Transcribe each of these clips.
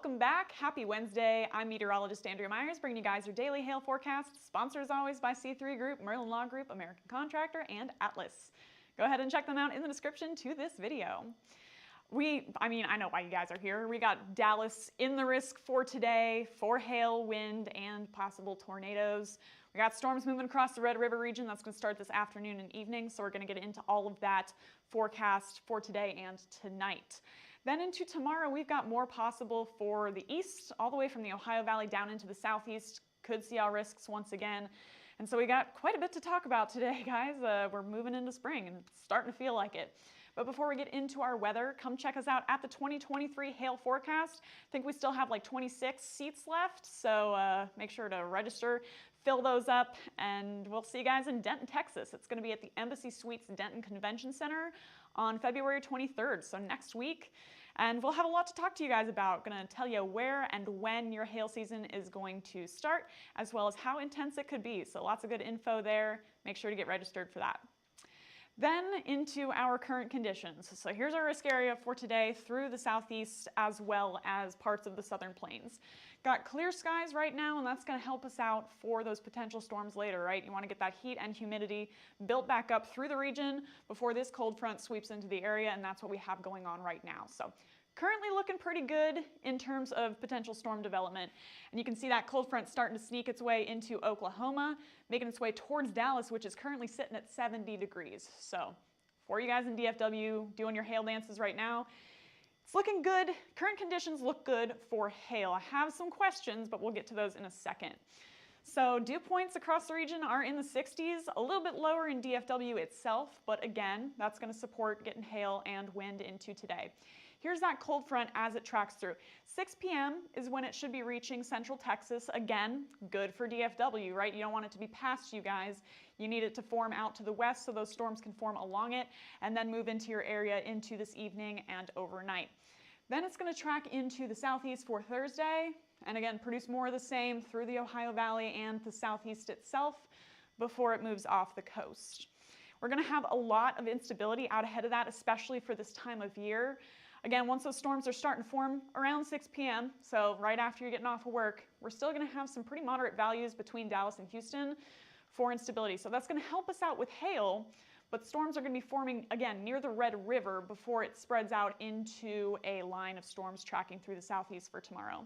welcome back. Happy Wednesday. I'm meteorologist Andrea Myers, bringing you guys your daily hail forecast, sponsored as always by C3 Group, Merlin Law Group, American Contractor, and Atlas. Go ahead and check them out in the description to this video. I know why you guys are here. We got Dallas in the risk for today for hail, wind, and possible tornadoes. We got storms moving across the Red River region. That's going to start this afternoon and evening, so we're going to get into all of that forecast for today and tonight. Then into tomorrow, we've got more possible for the east, all the way from the Ohio Valley down into the southeast. Could see our risks once again. And so we got quite a bit to talk about today, guys. We're moving into spring and it's starting to feel like it. But before we get into our weather, come check us out at the 2023 hail forecast. I think we still have like 26 seats left, so make sure to register, fill those up, and we'll see you guys in Denton, Texas. It's going to be at the Embassy Suites Denton Convention Center on February 23rd, so next week. And we'll have a lot to talk to you guys about. Going to tell you where and when your hail season is going to start, as well as how intense it could be. So lots of good info there. Make sure to get registered for that. Then into our current conditions. So here's our risk area for today through the southeast as well as parts of the southern plains. Got clear skies right now, and that's going to help us out for those potential storms later, right? You want to get that heat and humidity built back up through the region before this cold front sweeps into the area, and that's what we have going on right now. So currently looking pretty good in terms of potential storm development. And you can see that cold front starting to sneak its way into Oklahoma, making its way towards Dallas, which is currently sitting at 70 degrees. So for you guys in DFW doing your hail dances right now, it's looking good. Current conditions look good for hail. I have some questions, but we'll get to those in a second. So dew points across the region are in the 60s, a little bit lower in DFW itself, but again, that's going to support getting hail and wind into today. Here's that cold front as it tracks through. 6 p.m. is when it should be reaching central Texas. Again, good for DFW, right? You don't want it to be past you guys. You need it to form out to the west so those storms can form along it and then move into your area into this evening and overnight. Then it's going to track into the southeast for Thursday and again produce more of the same through the Ohio Valley and the southeast itself before it moves off the coast. We're going to have a lot of instability out ahead of that, especially for this time of year. Again, once those storms are starting to form around 6 p.m., so right after you're getting off of work, we're still going to have some pretty moderate values between Dallas and Houston for instability. So that's going to help us out with hail, but storms are going to be forming, again, near the Red River before it spreads out into a line of storms tracking through the southeast for tomorrow.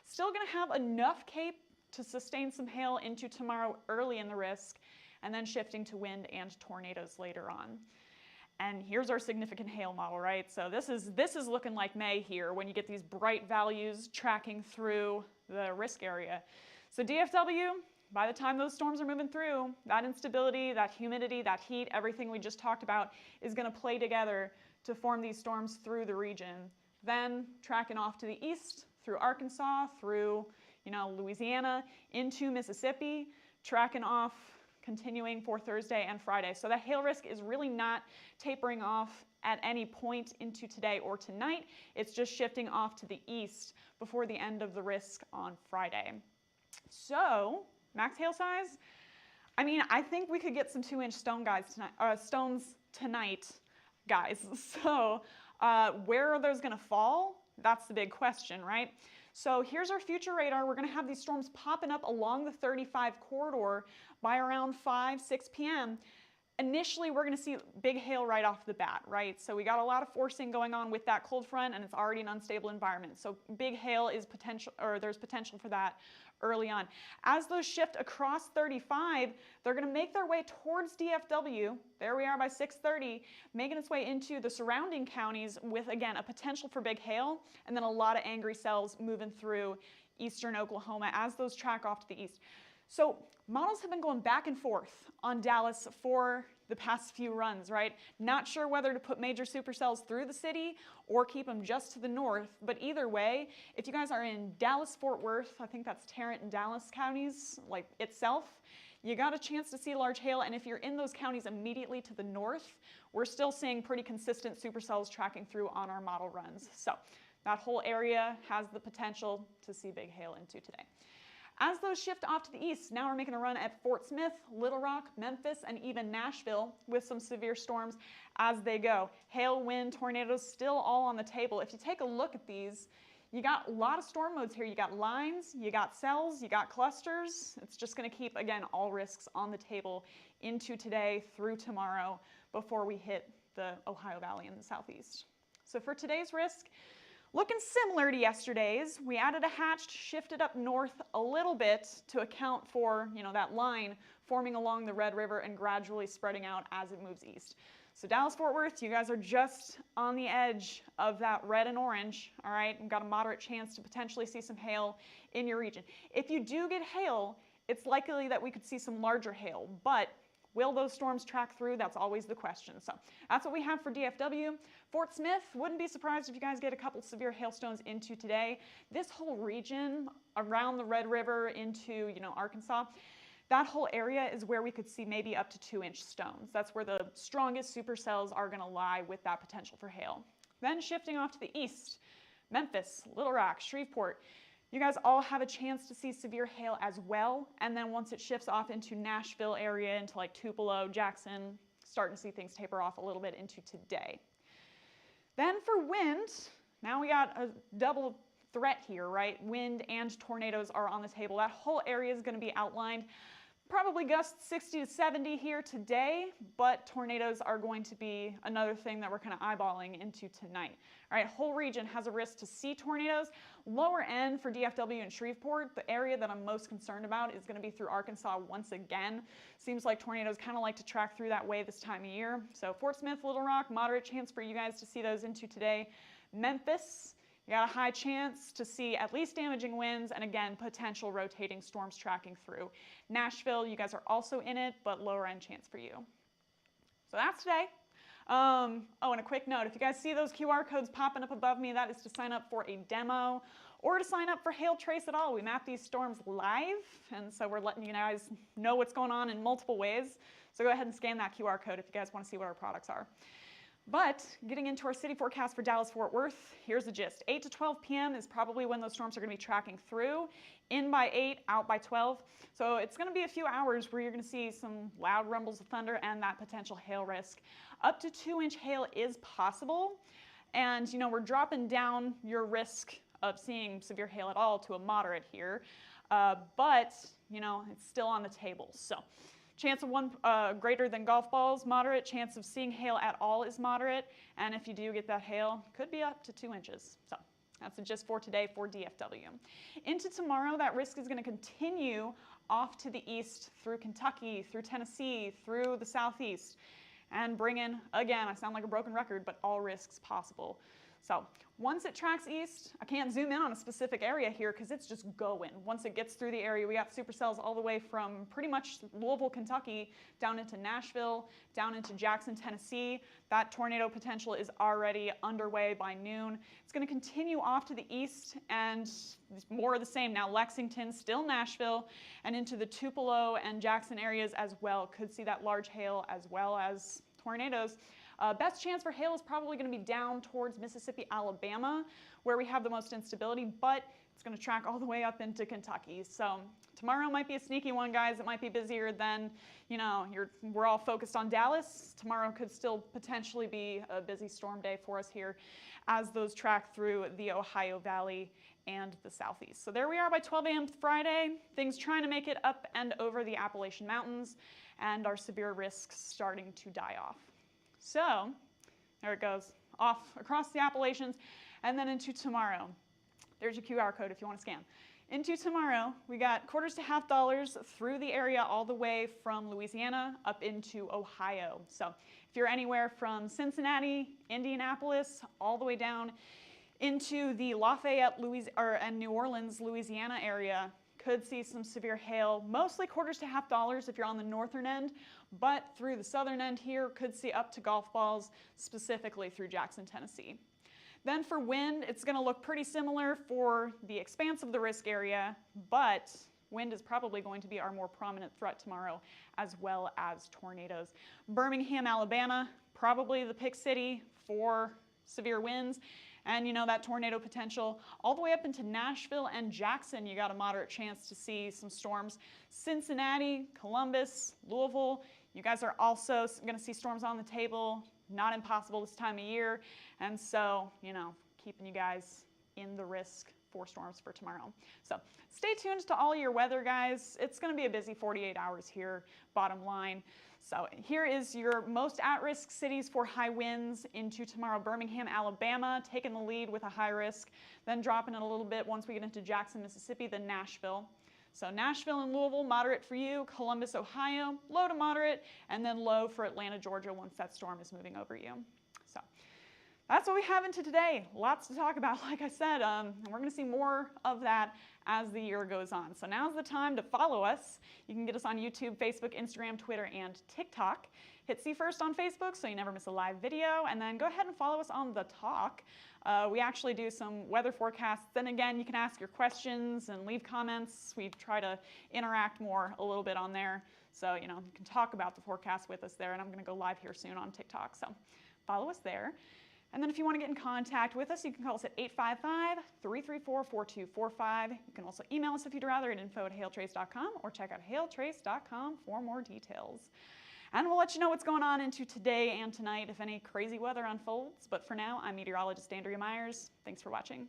Still going to have enough CAPE to sustain some hail into tomorrow early in the risk, and then shifting to wind and tornadoes later on. And here's our significant hail model, right? So this is looking like May here when you get these bright values tracking through the risk area. So DFW, by the time those storms are moving through, that instability, that humidity, that heat, everything we just talked about is going to play together to form these storms through the region. Then tracking off to the east through Arkansas, through Louisiana, into Mississippi, tracking off continuing for Thursday and Friday. So that hail risk is really not tapering off at any point into today or tonight. It's just shifting off to the east before the end of the risk on Friday. So max hail size, I think we could get some 2-inch stones tonight, guys. So where are those going to fall? That's the big question, right? So here's our future radar. We're going to have these storms popping up along the 35 corridor by around 5, 6 p.m. Initially, we're going to see big hail right off the bat, right? So we got a lot of forcing going on with that cold front, and it's already an unstable environment. So big hail is potential, or there's potential for that early on. As those shift across 35, they're going to make their way towards DFW. There we are by 6:30, making its way into the surrounding counties with, again, a potential for big hail, and then a lot of angry cells moving through eastern Oklahoma as those track off to the east. So models have been going back and forth on Dallas for the past few runs, right? Not sure whether to put major supercells through the city or keep them just to the north, but either way, if you guys are in Dallas-Fort Worth, I think that's Tarrant and Dallas counties, like itself, you got a chance to see large hail, and if you're in those counties immediately to the north, we're still seeing pretty consistent supercells tracking through on our model runs. So that whole area has the potential to see big hail into today. As those shift off to the east, now we're making a run at Fort Smith, Little Rock, Memphis, and even Nashville with some severe storms as they go. Hail, wind, tornadoes still all on the table. If you take a look at these, you got a lot of storm modes here. You got lines, you got cells, you got clusters. It's just going to keep, again, all risks on the table into today through tomorrow before we hit the Ohio Valley in the southeast. So for today's risk, looking similar to yesterday's, we added a hatch, shifted up north a little bit to account for, that line forming along the Red River and gradually spreading out as it moves east. So Dallas-Fort Worth, you guys are just on the edge of that red and orange, all right? You've got a moderate chance to potentially see some hail in your region. If you do get hail, it's likely that we could see some larger hail, but will those storms track through? That's always the question. So that's what we have for DFW. Fort Smith, wouldn't be surprised if you guys get a couple severe hailstones into today. This whole region around the Red River into, Arkansas, that whole area is where we could see maybe up to 2-inch stones. That's where the strongest supercells are going to lie with that potential for hail. Then shifting off to the east, Memphis, Little Rock, Shreveport, you guys all have a chance to see severe hail as well. And then once it shifts off into Nashville area, into like Tupelo, Jackson, starting to see things taper off a little bit into today. Then for wind, now we got a double threat here, right? Wind and tornadoes are on the table. That whole area is going to be outlined. Probably gusts 60 to 70 here today, but tornadoes are going to be another thing that we're kind of eyeballing into tonight. All right, whole region has a risk to see tornadoes. Lower end for DFW and Shreveport, the area that I'm most concerned about is going to be through Arkansas once again. Seems like tornadoes kind of like to track through that way this time of year. So Fort Smith, Little Rock, moderate chance for you guys to see those into today. Memphis, you got a high chance to see at least damaging winds and, again, potential rotating storms tracking through. Nashville, you guys are also in it, but lower end chance for you. So that's today. And a quick note, if you guys see those QR codes popping up above me, that is to sign up for a demo or to sign up for Hail Trace at All. We map these storms live, and so we're letting you guys know what's going on in multiple ways. So go ahead and scan that QR code if you guys want to see what our products are. But getting into our city forecast for Dallas-Fort Worth, here's the gist. 8 to 12 p.m. is probably when those storms are going to be tracking through. In by 8, out by 12. So it's going to be a few hours where you're going to see some loud rumbles of thunder and that potential hail risk. Up to 2-inch hail is possible. And, we're dropping down your risk of seeing severe hail at all to a moderate here. But, it's still on the table. So chance of one greater than golf balls, moderate. Chance of seeing hail at all is moderate. And if you do get that hail, could be up to 2 inches. So that's the gist for today for DFW. Into tomorrow, that risk is going to continue off to the east through Kentucky, through Tennessee, through the southeast, and bring in, again, I sound like a broken record, but all risks possible. So once it tracks east, I can't zoom in on a specific area here because it's just going. Once it gets through the area, we got supercells all the way from pretty much Louisville, Kentucky, down into Nashville, down into Jackson, Tennessee. That tornado potential is already underway by noon. It's going to continue off to the east and more of the same. Now Lexington, still Nashville, and into the Tupelo and Jackson areas as well. Could see that large hail as well as tornadoes. Best chance for hail is probably going to be down towards Mississippi, Alabama, where we have the most instability, but it's going to track all the way up into Kentucky. So tomorrow might be a sneaky one, guys. It might be busier than, we're all focused on Dallas. Tomorrow could still potentially be a busy storm day for us here as those track through the Ohio Valley and the southeast. So there we are by 12 a.m. Friday. Things trying to make it up and over the Appalachian Mountains, and our severe risks starting to die off. So there it goes, off across the Appalachians and then into tomorrow. There's your QR code if you want to scan. Into tomorrow, we got quarters to half dollars through the area all the way from Louisiana up into Ohio. So if you're anywhere from Cincinnati, Indianapolis, all the way down into the Lafayette and New Orleans, Louisiana area, could see some severe hail, mostly quarters to half dollars if you're on the northern end, but through the southern end here, could see up to golf balls, specifically through Jackson, Tennessee. Then for wind, it's going to look pretty similar for the expanse of the risk area, but wind is probably going to be our more prominent threat tomorrow, as well as tornadoes. Birmingham, Alabama, probably the pick city for severe winds. And that tornado potential all the way up into Nashville and Jackson, you got a moderate chance to see some storms. Cincinnati, Columbus, Louisville, you guys are also going to see storms on the table. Not impossible this time of year. And so, keeping you guys in the risk for storms for tomorrow. So stay tuned to all your weather, guys. It's going to be a busy 48 hours here, bottom line. So here is your most at-risk cities for high winds into tomorrow. Birmingham, Alabama, taking the lead with a high risk, then dropping it a little bit once we get into Jackson, Mississippi, then Nashville. So Nashville and Louisville, moderate for you. Columbus, Ohio, low to moderate, and then low for Atlanta, Georgia, once that storm is moving over you. So that's what we have into today. Lots to talk about, like I said. We're going to see more of that as the year goes on. So now's the time to follow us. You can get us on YouTube, Facebook, Instagram, Twitter, and TikTok. Hit See First on Facebook so you never miss a live video, and then go ahead and follow us on The Talk. We actually do some weather forecasts. Then again, you can ask your questions and leave comments. We try to interact more a little bit on there. So, you can talk about the forecast with us there, and I'm going to go live here soon on TikTok. So follow us there. And then if you want to get in contact with us, you can call us at 855-334-4245. You can also email us if you'd rather at info@hailtrace.com or check out hailtrace.com for more details. And we'll let you know what's going on into today and tonight if any crazy weather unfolds. But for now, I'm meteorologist Andrea Myers. Thanks for watching.